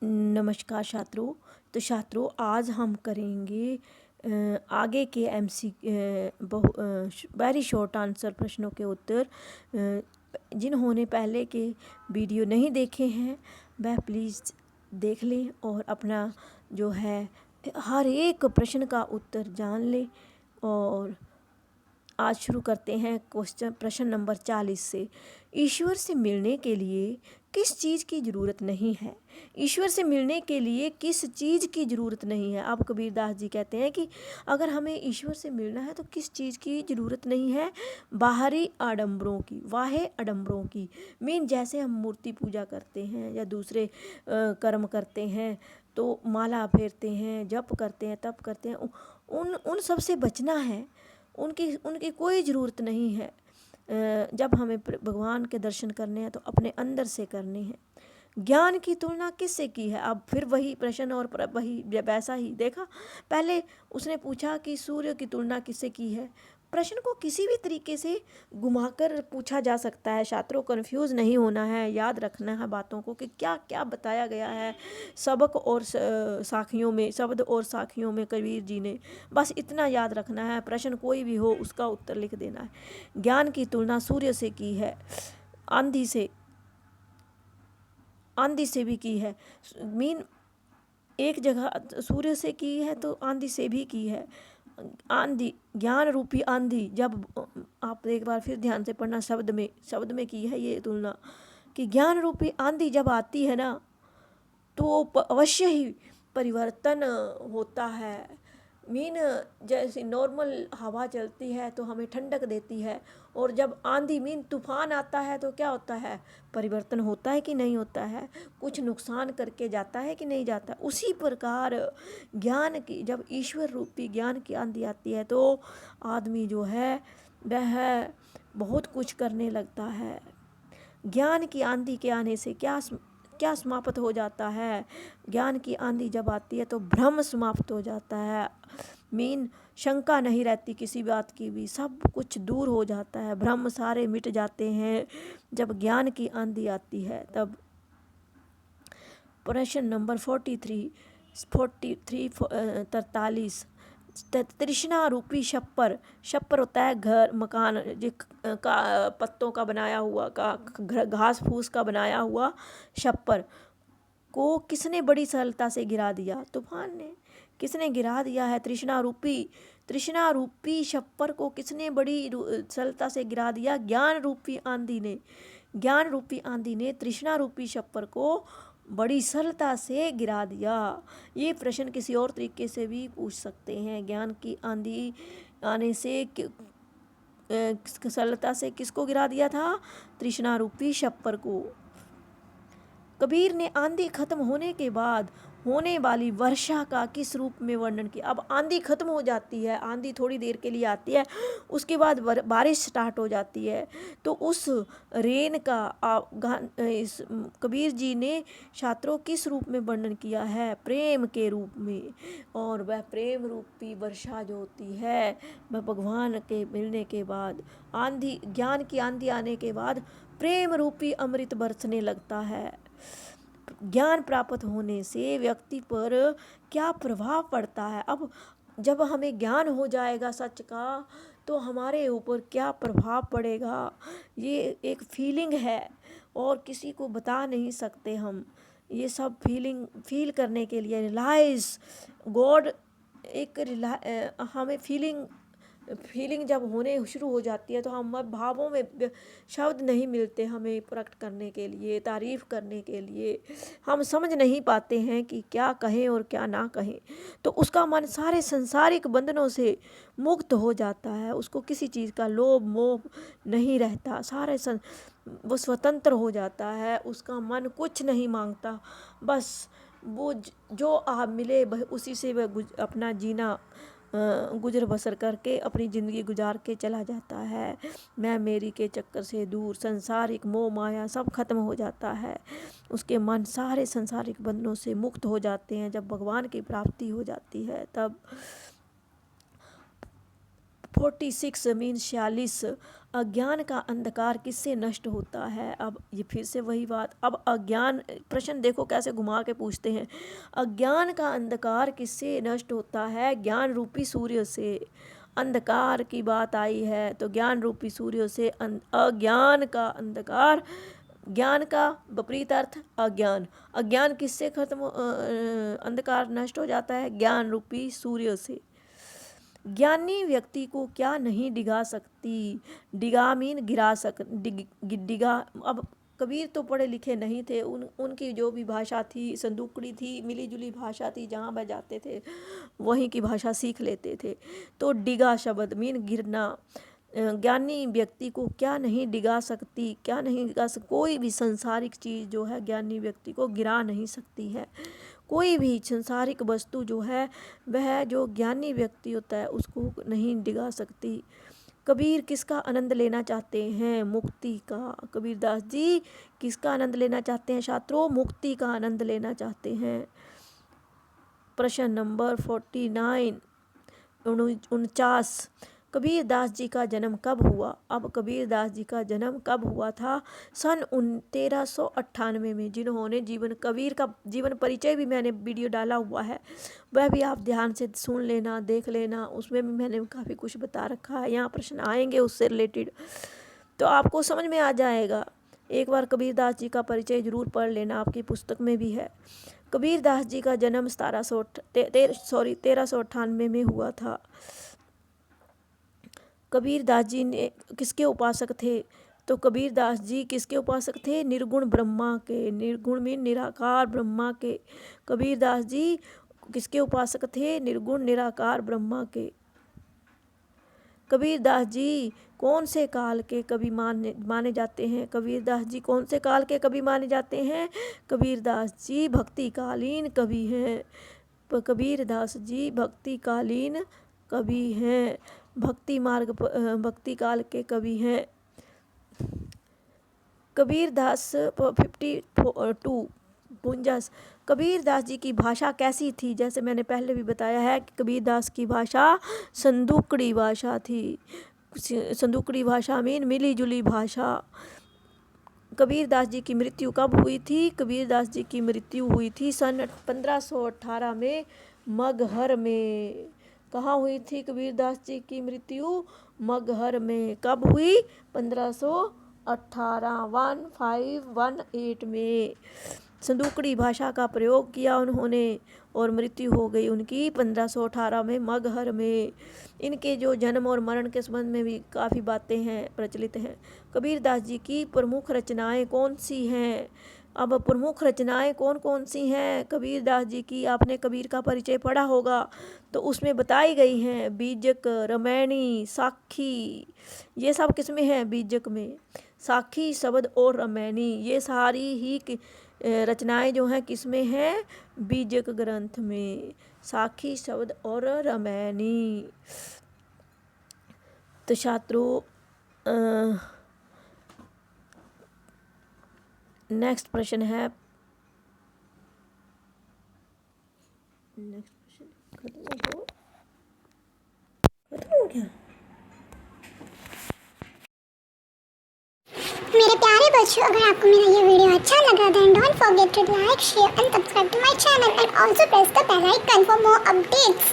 नमस्कार छात्रों। तो छात्रों आज हम करेंगे आगे के वेरी शॉर्ट आंसर प्रश्नों के उत्तर। जिन्होंने पहले के वीडियो नहीं देखे हैं वह प्लीज़ देख लें और अपना जो है हर एक प्रश्न का उत्तर जान लें। और आज शुरू करते हैं प्रश्न नंबर 40 से। ईश्वर से मिलने के लिए किस चीज़ की ज़रूरत नहीं है? ईश्वर से मिलने के लिए किस चीज़ की ज़रूरत नहीं है? अब कबीरदास जी कहते हैं कि अगर हमें ईश्वर से मिलना है तो किस चीज़ की ज़रूरत नहीं है? बाहरी आडंबरों की, वाहे आडंबरों की। मीन जैसे हम मूर्ति पूजा करते हैं या दूसरे कर्म करते हैं, तो माला फेरते हैं, जप करते हैं, तप करते हैं, उन सब से बचना है। उनकी कोई ज़रूरत नहीं है। जब हमें भगवान के दर्शन करने हैं तो अपने अंदर से करने हैं। ज्ञान की तुलना किससे की है? अब फिर वही प्रश्न और वही वैसा ही देखा। पहले उसने पूछा कि सूर्य की तुलना किससे की है। प्रश्न को किसी भी तरीके से घुमाकर पूछा जा सकता है। छात्रों कंफ्यूज नहीं होना है, याद रखना है बातों को कि क्या क्या बताया गया है सबक और साखियों में, शब्द और साखियों में कबीर जी ने। बस इतना याद रखना है। प्रश्न कोई भी हो उसका उत्तर लिख देना है। ज्ञान की तुलना सूर्य से की है, आंधी से भी की है। मीन एक जगह सूर्य से की है तो आंधी से भी की है। आंधी, ज्ञान रूपी आंधी, जब आप एक बार फिर ध्यान से पढ़ना, शब्द में की है ये तुलना कि ज्ञान रूपी आंधी जब आती है ना तो अवश्य ही परिवर्तन होता है। मीन जैसे नॉर्मल हवा चलती है तो हमें ठंडक देती है, और जब आंधी मीन तूफान आता है तो क्या होता है? परिवर्तन होता है कि नहीं होता है? कुछ नुकसान करके जाता है कि नहीं जाता? उसी प्रकार ज्ञान की, जब ईश्वर रूपी ज्ञान की आंधी आती है तो आदमी जो है वह बहुत कुछ करने लगता है। ज्ञान की आंधी के आने से क्या समाप्त हो जाता है? ज्ञान की आंधी जब आती है तो भ्रम समाप्त हो जाता है। मीन शंका नहीं रहती किसी बात की भी, सब कुछ दूर हो जाता है, भ्रम सारे मिट जाते हैं जब ज्ञान की आंधी आती है। तब प्रश्न नंबर 43 तृष्णा रूपी छप्पर होता है घर, मकान का पत्तों का बनाया हुआ, का घास फूस का बनाया हुआ छप्पर को किसने बड़ी सरलता से गिरा दिया? तूफान ने। किसने गिरा दिया है? तृष्णा रूपी छप्पर को किसने बड़ी सरलता से गिरा दिया? ज्ञान रूपी आंधी ने। ज्ञान रूपी आंधी ने तृष्णा रूपी छप्पर को बड़ी सरलता से गिरा दिया। ये प्रश्न किसी और तरीके से भी पूछ सकते हैं। ज्ञान की आंधी आने से सरलता से किसको गिरा दिया था? तृष्णा रूपी छप्पर को। कबीर ने आंधी खत्म होने के बाद होने वाली वर्षा का किस रूप में वर्णन किया? अब आंधी खत्म हो जाती है, आंधी थोड़ी देर के लिए आती है, उसके बाद बारिश स्टार्ट हो जाती है, तो उस रेन का इस कबीर जी ने छात्रों किस रूप में वर्णन किया है? प्रेम के रूप में। और वह प्रेम रूपी वर्षा जो होती है वह भगवान के मिलने के बाद, आंधी, ज्ञान की आंधी आने के बाद प्रेम रूपी अमृत बरसने लगता है। ज्ञान प्राप्त होने से व्यक्ति पर क्या प्रभाव पड़ता है? अब जब हमें ज्ञान हो जाएगा सच का तो हमारे ऊपर क्या प्रभाव पड़ेगा, ये एक फीलिंग है और किसी को बता नहीं सकते हम। ये सब फील करने के लिए रियलाइज गॉड, हमें फीलिंग जब होने शुरू हो जाती है तो हम भावों में शब्द नहीं मिलते हमें प्रकट करने के लिए, तारीफ़ करने के लिए। हम समझ नहीं पाते हैं कि क्या कहें और क्या ना कहें। तो उसका मन सारे संसारिक बंधनों से मुक्त हो जाता है, उसको किसी चीज़ का लोभ मोह नहीं रहता, वो स्वतंत्र हो जाता है। उसका मन कुछ नहीं मांगता, बस वो जो आप मिले उसी से वह अपना जीना गुजर बसर करके अपनी ज़िंदगी गुजार के चला जाता है। मैं मेरी के चक्कर से दूर, संसारिक मोह माया सब खत्म हो जाता है। उसके मन सारे संसारिक बंधनों से मुक्त हो जाते हैं। जब भगवान की प्राप्ति हो जाती है तब 46 मीन 46। अज्ञान का अंधकार किससे नष्ट होता है? अब ये फिर से वही बात, अब अज्ञान, प्रश्न देखो कैसे घुमा के पूछते हैं। अज्ञान का अंधकार किससे नष्ट होता है? ज्ञान रूपी सूर्य से। अंधकार की बात आई है तो ज्ञान रूपी सूर्य से। अज्ञान का अंधकार, ज्ञान का विपरीत अर्थ अज्ञान। अज्ञान किससे खत्म, अंधकार नष्ट हो जाता है? ज्ञान रूपी सूर्य से। ज्ञानी व्यक्ति को क्या नहीं डिगा सकती? डिगा मीन गिरा डिगा। अब कबीर तो पढ़े लिखे नहीं थे, उनकी जो भी भाषा थी संदूकड़ी थी, मिली जुली भाषा थी, जहाँ वह जाते थे वहीं की भाषा सीख लेते थे। तो डिगा शब्द मीन गिरना। ज्ञानी व्यक्ति को क्या नहीं डिगा सकती? क्या नहीं डिगा सकती? कोई भी संसारिक चीज़ जो है ज्ञानी व्यक्ति को गिरा नहीं सकती है। कोई भी संसारिक वस्तु जो है वह जो ज्ञानी व्यक्ति होता है उसको नहीं डिगा सकती। कबीर किसका आनंद लेना चाहते हैं? मुक्ति का। कबीरदास जी किसका आनंद लेना चाहते हैं छात्रों? मुक्ति का आनंद लेना चाहते हैं। प्रश्न नंबर 49 49। कबीरदास जी का जन्म कब हुआ? अब कबीरदास जी का जन्म कब हुआ था? सन 1398 में। जिन्होंने कबीर का जीवन परिचय भी मैंने वीडियो डाला हुआ है, वह भी आप ध्यान से सुन लेना, देख लेना, उसमें भी मैंने काफ़ी कुछ बता रखा है। यहाँ प्रश्न आएंगे उससे रिलेटेड तो आपको समझ में आ जाएगा। एक बार कबीरदास जी का परिचय जरूर पढ़ लेना, आपकी पुस्तक में भी है। कबीरदास जी का जन्म 1398 में हुआ था। कबीरदास जी ने किसके उपासक थे? तो कबीरदास जी किसके उपासक थे? निर्गुण ब्रह्मा के। निर्गुण में निराकार ब्रह्मा के। कबीरदास जी किसके उपासक थे? निर्गुण निराकार ब्रह्मा के। कबीरदास जी कौन से काल के कवि माने जाते हैं? कबीरदास जी कौन से काल के कवि माने जाते हैं? कबीरदास जी भक्तिकालीन कवि हैं। कबीरदास जी भक्तिकालीन कवि हैं। भक्ति मार्ग भक्ति काल के कवि हैं। कबीरदास 52 49। कबीरदास जी की भाषा कैसी थी? जैसे मैंने पहले भी बताया है कि कबीरदास की भाषा संदूकड़ी भाषा थी। संदूकड़ी भाषा मीन मिली जुली भाषा। कबीरदास जी की मृत्यु कब हुई थी? कबीरदास जी की मृत्यु हुई थी सन 1518 में मगहर में। कहाँ हुई थी कबीरदास जी की मृत्यु? मगहर में। कब हुई? 1518 में। संदूकड़ी भाषा का प्रयोग किया उन्होंने और मृत्यु हो गई उनकी 1518 में मगहर में। इनके जो जन्म और मरण के संबंध में भी काफ़ी बातें हैं, प्रचलित हैं। कबीरदास जी की प्रमुख रचनाएं कौन सी हैं? अब प्रमुख रचनाएं कौन कौन सी हैं कबीरदास जी की? आपने कबीर का परिचय पढ़ा होगा तो उसमें बताई गई हैं। बीजक, रमैनी, साखी, ये सब किसमें हैं? बीजक में। साखी शब्द और रमैनी, ये सारी ही रचनाएं जो हैं किसमें हैं? बीजक ग्रंथ में। साखी शब्द और रमैनी। तो छात्रों नेक्स्ट प्रश्न है, नेक्स्ट प्रश्न खत्म हो गया। मेरे प्यारे बच्चों, अगर आपको मेरा ये वीडियो अच्छा लगा then don't forget to like, share and subscribe to my channel and also press the bell icon for more updates.